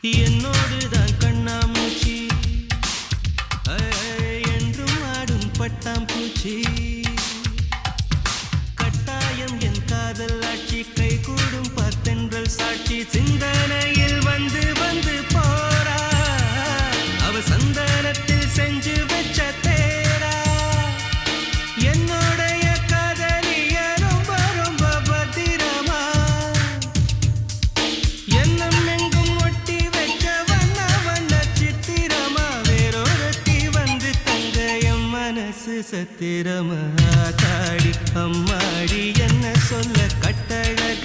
என்னோடுதான் கண்ணாமூச்சி என்றும் ஆடும் பட்டாம்பூச்சி கட்டாயம் என் காதல் ஆட்சி கை கூடும் பார்த்தென்றல் சாட்சி சிந்தனையில் வந்து வந்து போறா அவ சந்தனத்தில் செஞ்சு வச்ச தேரா என்னுடைய காதலிய ரொம்ப ரொம்ப பத்திரமா எண்ணம் எங்கும் ஒட்டி வைக்க வண்ண வண்ண சித்திரமா வேறொருத்தி வந்து தங்க என் மனசு சத்திரமா தாடி அம்மாடி என்ன சொல்ல கட்டழக